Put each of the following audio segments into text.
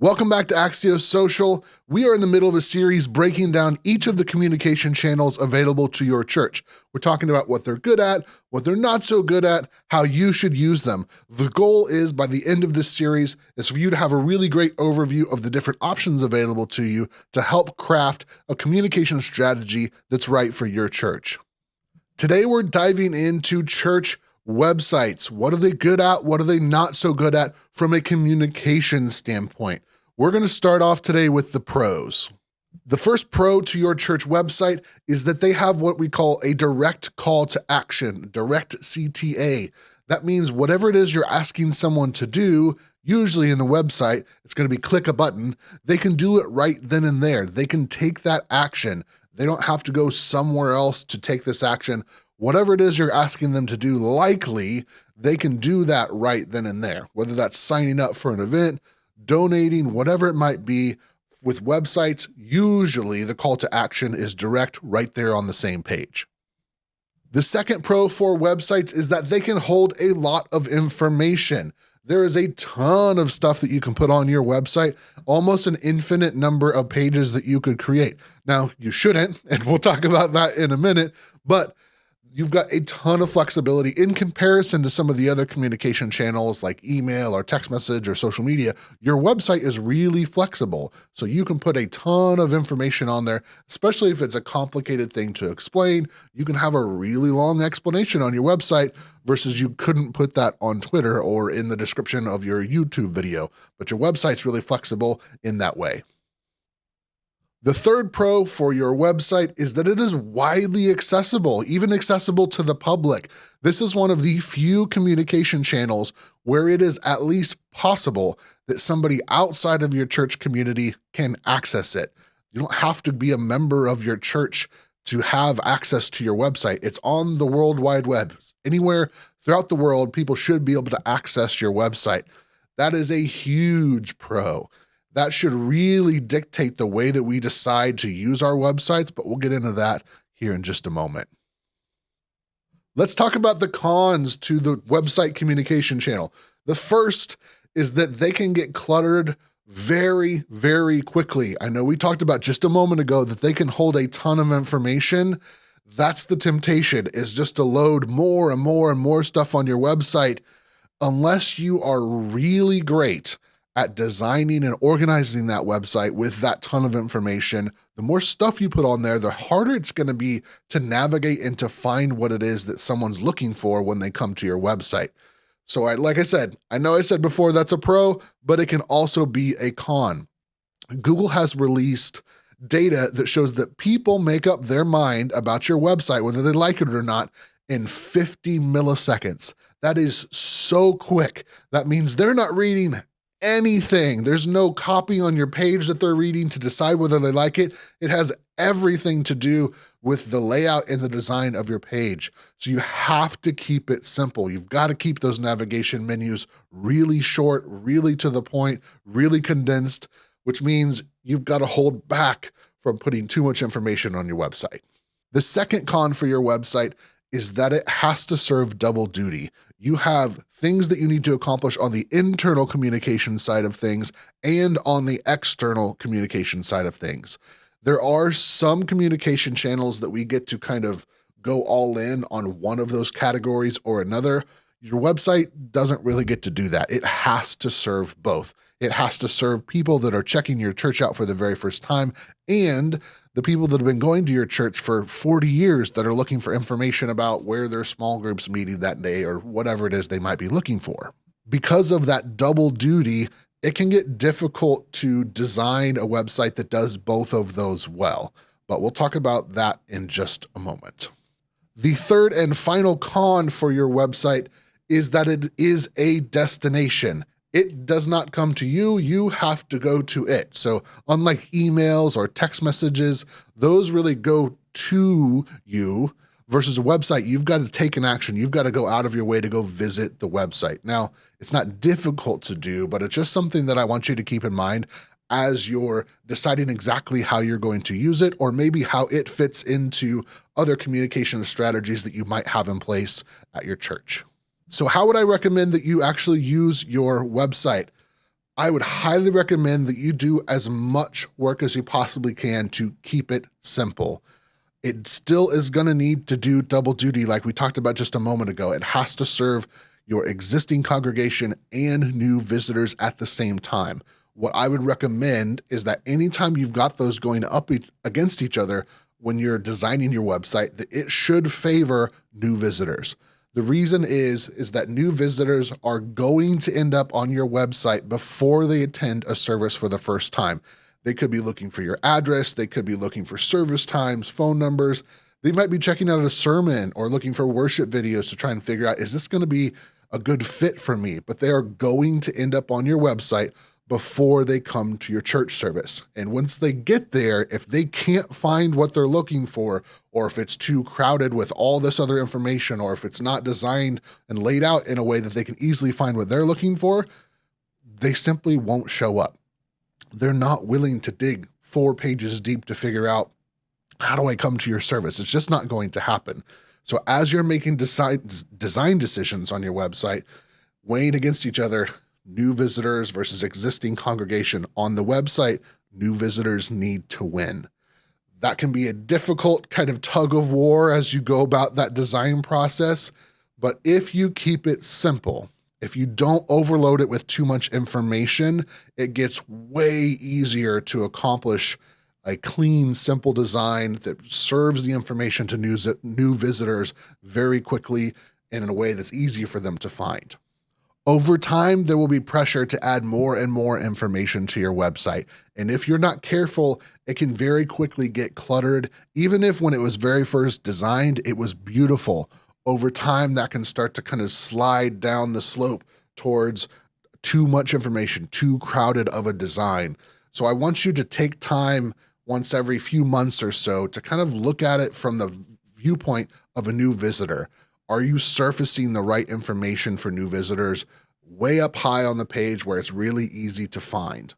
Welcome back to Axio Social. We are in the middle of a series breaking down each of the communication channels available to your church. We're talking about what they're good at, what they're not so good at, how you should use them. The goal is, by the end of this series, is for you to have a really great overview of the different options available to you to help craft a communication strategy that's right for your church. Today, we're diving into church websites. What are they good at? What are they not so good at from a communication standpoint? We're going to start off today with the pros. The first pro to your church website is that they have what we call a direct call to action, direct CTA. That means whatever it is you're asking someone to do, usually in the website, it's going to be click a button. They can do it right then and there. They can take that action. They don't have to go somewhere else to take this action. Whatever it is you're asking them to do, likely they can do that right then and there, whether that's signing up for an event, donating, whatever it might be. With websites, usually the call to action is direct right there on the same page. The second pro for websites is that they can hold a lot of information. There is a ton of stuff that you can put on your website, almost an infinite number of pages that you could create. Now, you shouldn't, and we'll talk about that in a minute, but you've got a ton of flexibility in comparison to some of the other communication channels like email or text message or social media. Your website is really flexible, so you can put a ton of information on there, especially if it's a complicated thing to explain. You can have a really long explanation on your website versus you couldn't put that on Twitter or in the description of your YouTube video, but your website's really flexible in that way. The third pro for your website is that it is widely accessible, even accessible to the public. This is one of the few communication channels where it is at least possible that somebody outside of your church community can access it. You don't have to be a member of your church to have access to your website. It's on the World Wide Web. Anywhere throughout the world, people should be able to access your website. That is a huge pro. That should really dictate the way that we decide to use our websites, but we'll get into that here in just a moment. Let's talk about the cons to the website communication channel. The first is that they can get cluttered very, very quickly. I know we talked about just a moment ago that they can hold a ton of information. That's the temptation, is just to load more and more and more stuff on your website. Unless you are really great at designing and organizing that website with that ton of information, the more stuff you put on there, the harder it's going to be to navigate and to find what it is that someone's looking for when they come to your website. So like I said, I know I said before that's a pro, but it can also be a con. Google has released data that shows that people make up their mind about your website, whether they like it or not, in 50 milliseconds. That is so quick. That means they're not reading anything. There's no copy on your page that they're reading to decide whether they like it. It has everything to do with the layout and the design of your page. So you have to keep it simple. You've got to keep those navigation menus really short, really to the point, really condensed, which means you've got to hold back from putting too much information on your website. The second con for your website is that it has to serve double duty. You have things that you need to accomplish on the internal communication side of things and on the external communication side of things. There are some communication channels that we get to kind of go all in on one of those categories or another. Your website doesn't really get to do that. It has to serve both. It has to serve people that are checking your church out for the very first time and the people that have been going to your church for 40 years that are looking for information about where their small group's meeting that day or whatever it is they might be looking for. Because of that double duty, it can get difficult to design a website that does both of those well, but we'll talk about that in just a moment. The third and final con for your website is that it is a destination. It does not come to you, you have to go to it. So unlike emails or text messages, those really go to you versus a website. You've got to take an action. You've got to go out of your way to go visit the website. Now, it's not difficult to do, but it's just something that I want you to keep in mind as you're deciding exactly how you're going to use it, or maybe how it fits into other communication strategies that you might have in place at your church. So how would I recommend that you actually use your website? I would highly recommend that you do as much work as you possibly can to keep it simple. It still is going to need to do double duty like we talked about just a moment ago. It has to serve your existing congregation and new visitors at the same time. What I would recommend is that anytime you've got those going up against each other when you're designing your website, that it should favor new visitors. The reason is that new visitors are going to end up on your website before they attend a service for the first time. They could be looking for your address. They could be looking for service times, phone numbers. They might be checking out a sermon or looking for worship videos to try and figure out, is this going to be a good fit for me? But they are going to end up on your website before they come to your church service. And once they get there, if they can't find what they're looking for, or if it's too crowded with all this other information, or if it's not designed and laid out in a way that they can easily find what they're looking for, they simply won't show up. They're not willing to dig 4 pages deep to figure out, how do I come to your service? It's just not going to happen. So as you're making design decisions on your website, weighing against each other, new visitors versus existing congregation on the website, new visitors need to win. That can be a difficult kind of tug of war as you go about that design process. But if you keep it simple, if you don't overload it with too much information, it gets way easier to accomplish a clean, simple design that serves the information to new visitors very quickly and in a way that's easy for them to find. Over time, there will be pressure to add more and more information to your website. And if you're not careful, it can very quickly get cluttered. Even if when it was very first designed, it was beautiful. Over time, that can start to kind of slide down the slope towards too much information, too crowded of a design. So I want you to take time once every few months or so to kind of look at it from the viewpoint of a new visitor. Are you surfacing the right information for new visitors way up high on the page where it's really easy to find?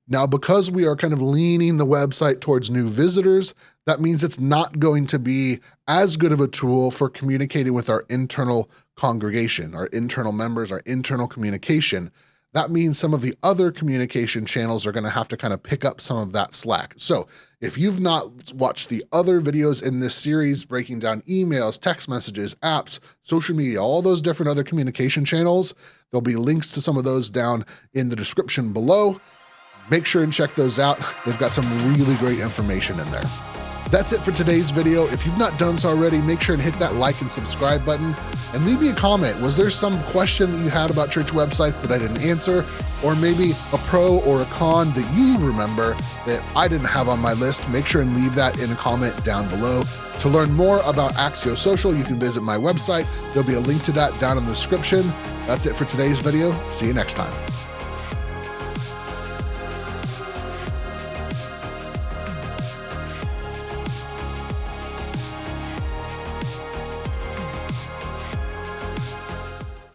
Now, because we are kind of leaning the website towards new visitors, that means it's not going to be as good of a tool for communicating with our internal congregation, our internal members, our internal communication. That means some of the other communication channels are going to have to kind of pick up some of that slack. So if you've not watched the other videos in this series, breaking down emails, text messages, apps, social media, all those different other communication channels, there'll be links to some of those down in the description below. Make sure and check those out. They've got some really great information in there. That's it for today's video. If you've not done so already, make sure and hit that like and subscribe button and leave me a comment. Was there some question that you had about church websites that I didn't answer? Or maybe a pro or a con that you remember that I didn't have on my list? Make sure and leave that in a comment down below. To learn more about Axio Social, you can visit my website. There'll be a link to that down in the description. That's it for today's video. See you next time.